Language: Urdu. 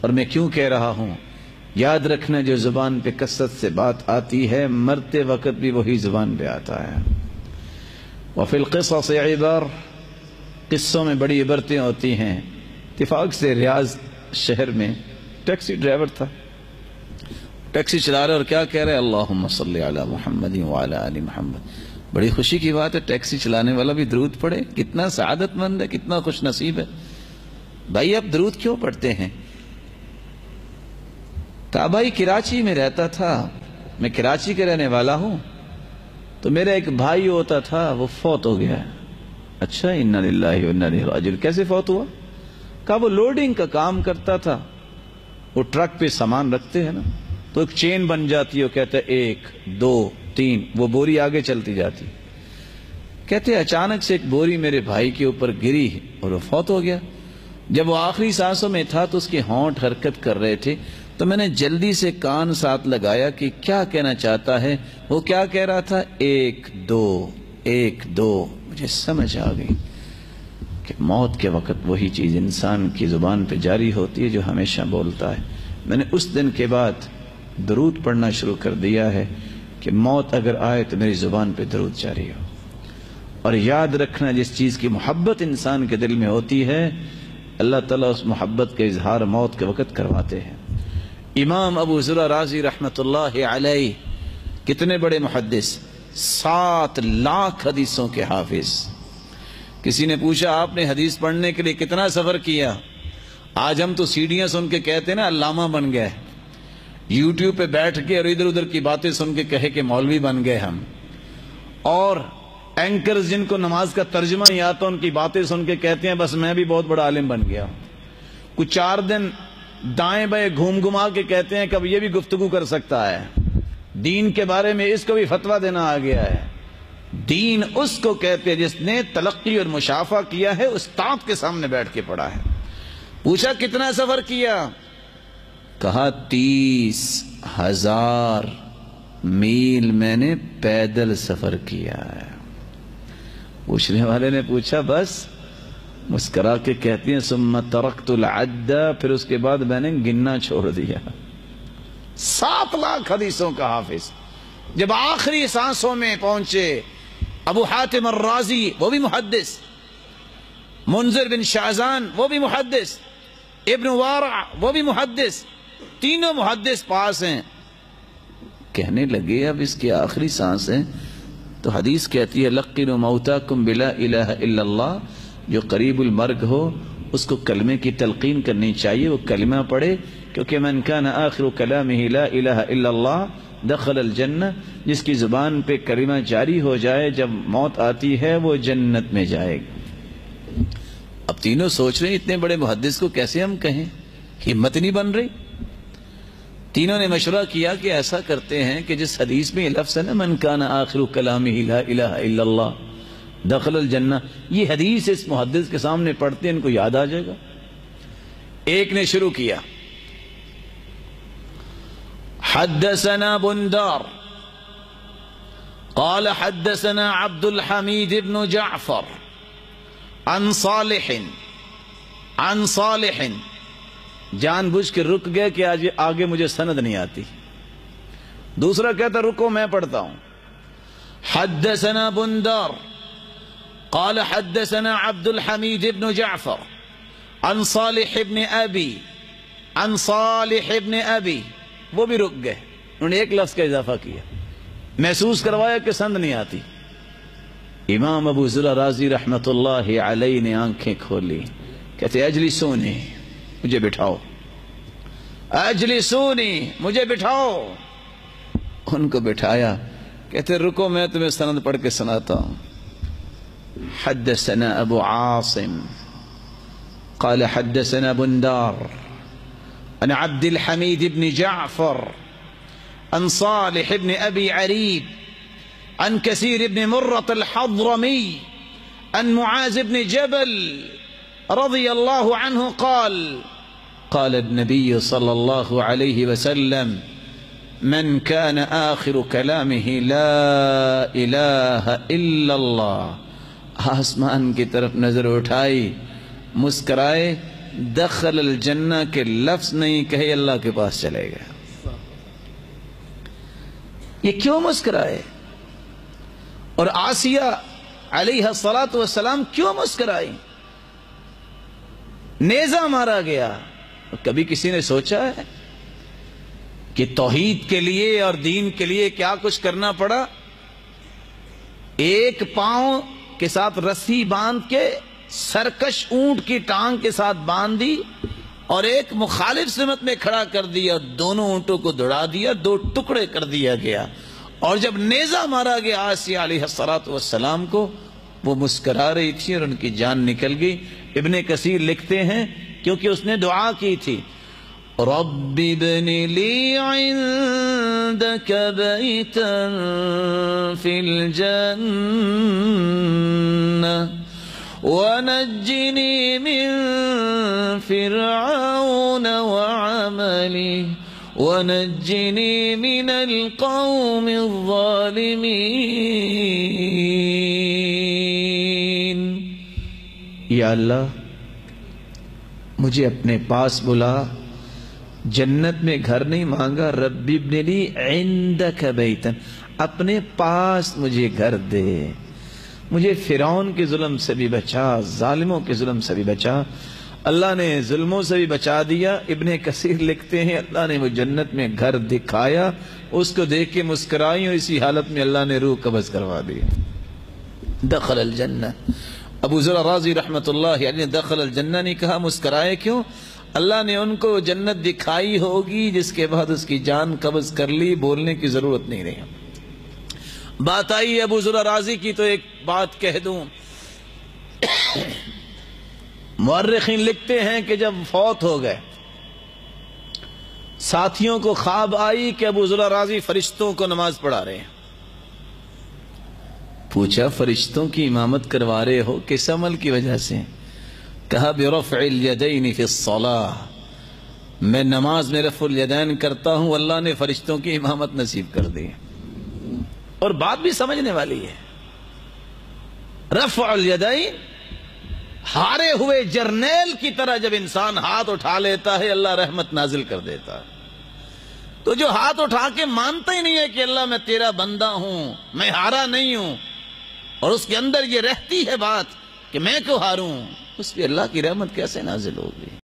اور میں کیوں کہہ رہا ہوں؟ یاد رکھنا جو زبان پہ کثرت سے بات آتی ہے مرتے وقت بھی وہی زبان پہ آتا ہے۔ وفی القصص عبر، قصوں میں بڑی عبرتیں ہوتی ہیں۔ اتفاق سے ریاض شہر میں ٹیکسی ڈرائیور تھا، ٹیکسی چلا رہا اور کیا کہہ رہے؟ اللہم صلی علی محمد وعلی آل محمد۔ بڑی خوشی کی بات ہے، ٹیکسی چلانے والا بھی درود پڑھے، کتنا سعادت مند ہے، کتنا خوش نصیب ہے۔ بھائی آپ درود کیوں پڑھتے ہیں؟ کہا بھائی کراچی میں رہتا تھا، میں کراچی کے رہنے والا ہوں، تو میرا ایک بھائی ہوتا تھا وہ فوت ہو گیا ہے۔ اچھا، انا للہ و انا الیہ راجعون، کیسے فوت ہوا؟ کہا وہ لوڈنگ کا کام کرتا تھا، وہ ٹرک پہ سامان رکھتے ہیں نا، تو ایک چین بن جاتی ہے، وہ کہتا ہے 1 2 3، وہ بوری آگے چلتی جاتی۔ کہتے اچانک سے ایک بوری میرے بھائی کے اوپر گری اور وہ فوت ہو گیا۔ جب وہ آخری سانسوں میں تھا تو اس کے ہونٹ حرکت کر رہے تھے، تو میں نے جلدی سے کان ساتھ لگایا کہ کیا کہنا چاہتا ہے۔ وہ کیا کہہ رہا تھا؟ 1 2 1 2۔ مجھے سمجھ آ گئی کہ موت کے وقت وہی چیز انسان کی زبان پہ جاری ہوتی ہے جو ہمیشہ بولتا ہے۔ میں نے اس دن کے بعد درود پڑھنا شروع کر دیا ہے کہ موت اگر آئے تو میری زبان پہ درود جاری ہو۔ اور یاد رکھنا جس چیز کی محبت انسان کے دل میں ہوتی ہے اللہ تعالیٰ اس محبت کا اظہار موت کے وقت کرواتے ہیں۔ امام ابو زرع رازی رحمت اللہ علیہ کتنے بڑے محدث، 7 لاکھ حدیثوں کے حافظ۔ کسی نے پوچھا آپ نے حدیث پڑھنے کے لیے کتنا سفر کیا؟ آج ہم تو سیڑھیاں سن کے کہتے ہیں نا علامہ بن گئے، یوٹیوب پہ بیٹھ کے اور ادھر ادھر کی باتیں سن کے کہے کہ مولوی بن گئے ہم، اور اینکرز جن کو نماز کا ترجمہ نہیں آتا ان کی باتیں سن کے کہتے ہیں بس میں بھی بہت بڑا عالم بن گیا۔ کچھ 4 دن دائیں بائیں گھوم گھما کے کہتے ہیں کہ اب یہ بھی گفتگو کر سکتا ہے، دین کے بارے میں اس کو بھی فتویٰ دینا آ گیا ہے۔ دین اس کو کہتے ہیں جس نے تلقی اور مشافہ کیا ہے، استاد کے سامنے بیٹھ کے پڑھا ہے۔ پوچھا کتنا سفر کیا؟ کہا 30,000 میل میں نے پیدل سفر کیا ہے۔ پوچھنے والے نے پوچھا بس؟ مسکرا کے کہتی ہیں ثم ترکت العد، پھر اس کے بعد میں نے گننا چھوڑ دیا۔ 7 لاکھ حدیثوں کا حافظ۔ جب آخری سانسوں میں پہنچے ابو حاتم الرازی وہ بھی محدث، منذر بن شعزان وہ بھی محدث، ابن وارع وہ بھی محدث، تینوں محدث پاس ہیں۔ کہنے لگے اب اس کی آخری سانس ہے تو حدیث کہتی ہے لقنوا موتاکم بلا الہ الا اللہ، جو قریب المرگ ہو اس کو کلمے کی تلقین کرنی چاہیے، وہ کلمہ پڑھے، کیونکہ من کان آخر کلامہ لا الہ الا اللہ دخل الجنہ، جس کی زبان پہ کلمہ جاری ہو جائے جب موت آتی ہے وہ جنت میں جائے گا۔ اب تینوں سوچ رہے ہیں اتنے بڑے محدث کو کیسے ہم کہیں، ہمت نہیں بن رہی۔ تینوں نے مشورہ کیا کہ ایسا کرتے ہیں کہ جس حدیث میں یہ لفظ ہے نا من کان آخر کلامہ لا الہ الا اللہ دخل الجنہ، یہ حدیث اس محدث کے سامنے پڑھتے ہیں ان کو یاد آ جائے گا۔ ایک نے شروع کیا حدثنا بندار قال حدثنا عبد الحمید بن جعفر عن صالح عن صالح، جان بوجھ کے رک گئے کہ آج آگے مجھے سند نہیں آتی۔ دوسرا کہتا رکو میں پڑھتا ہوں، حدثنا بندار قال حدثنا عبد الحمید بن جعفر عن صالح بن ابی عن صالح بن ابی، وہ بھی رک گئے، انہوں نے ایک لفظ کا اضافہ کیا، محسوس کروایا کہ سند نہیں آتی۔ امام ابو زرع رازی رحمت اللہ علیہ نے آنکھیں کھولی، کہتے اجلسونی، مجھے بٹھاؤ، اجلسونی، مجھے بٹھاؤ۔ ان کو بٹھایا، کہتے رکو میں تمہیں سند پڑھ کے سناتا ہوں۔ حدثنا ابو عاصم قال حدثنا بندار عن عبد الحمید بن جعفر عن صالح بن ابی عریب عن كثير بن مرة الحضرمي عن معاذ بن جبل رضي الله عنه قال قال النبي صلى الله عليه وسلم من كان آخر كلامه لا إله إلا الله، آسمان کی طرف نظر اٹھائی، مسکرائے دخل الجنہ کے لفظ نہیں کہے اللہ کے پاس چلے گیا. یہ کیوں مسکرائے؟ اور آسیہ علیہ السلام کیوں مسکرائی؟ نیزہ مارا گیا. کبھی کسی نے سوچا ہے کہ توحید کے لیے اور دین کے لیے کیا کچھ کرنا پڑا؟ ایک پاؤں کے ساتھ رسی باندھ کے سرکش اونٹ کی ٹانگ کے ساتھ باندھ دی اور ایک مخالف سمت میں کھڑا کر دیا، دونوں اونٹوں کو دوڑا دیا، دو ٹکڑے کر دیا گیا. اور جب نیزہ مارا گیا آسیہ علیہ السلام کو، وہ مسکرا رہی تھی اور ان کی جان نکل گئی. ابن کثیر لکھتے ہیں کیونکہ اس نے دعا کی تھی، رب ابن لی عندک بیتا فی الجنہ ونجنی من فرعون وعملی ونجنی من القوم الظالمین. یا اللہ مجھے اپنے پاس بلا. جنت میں گھر نہیں مانگا، رب ابن لی عندک بیتا، اپنے پاس مجھے گھر دے. مجھے فرعون کے ظلم سے بھی بچا، ظالموں کے ظلم سے بھی بچا. اللہ نے ظلموں سے بھی بچا دیا. ابن کثیر لکھتے ہیں اللہ نے وہ جنت میں گھر دکھایا، اس کو دیکھ کے مسکرائی اور اسی حالت میں اللہ نے روح قبض کروا دی. دخل الجنہ. ابو ذر رازی رحمت اللہ علیہ نے دخل الجنہ نہیں کہا. مسکرائے کیوں؟ اللہ نے ان کو جنت دکھائی ہوگی جس کے بعد اس کی جان قبض کر لی، بولنے کی ضرورت نہیں رہی. بات آئی ابو ذر رازی کی تو ایک بات کہہ دوں. مورخین لکھتے ہیں کہ جب فوت ہو گئے ساتھیوں کو خواب آئی کہ ابو ذر رازی فرشتوں کو نماز پڑھا رہے ہیں. پوچھا فرشتوں کی امامت کروا رہے ہو کس عمل کی وجہ سے؟ کہا برفع الیدین فی الصلاۃ، میں نماز میں رفع الیدین کرتا ہوں، اللہ نے فرشتوں کی امامت نصیب کر دی. اور بات بھی سمجھنے والی ہے. رفع الیدین، ہارے ہوئے جرنیل کی طرح جب انسان ہاتھ اٹھا لیتا ہے اللہ رحمت نازل کر دیتا ہے. تو جو ہاتھ اٹھا کے مانتا ہی نہیں ہے کہ اللہ میں تیرا بندہ ہوں، میں ہارا نہیں ہوں، اور اس کے اندر یہ رہتی ہے بات کہ میں کیوں ہاروں، اس پہ اللہ کی رحمت کیسے نازل ہوگی؟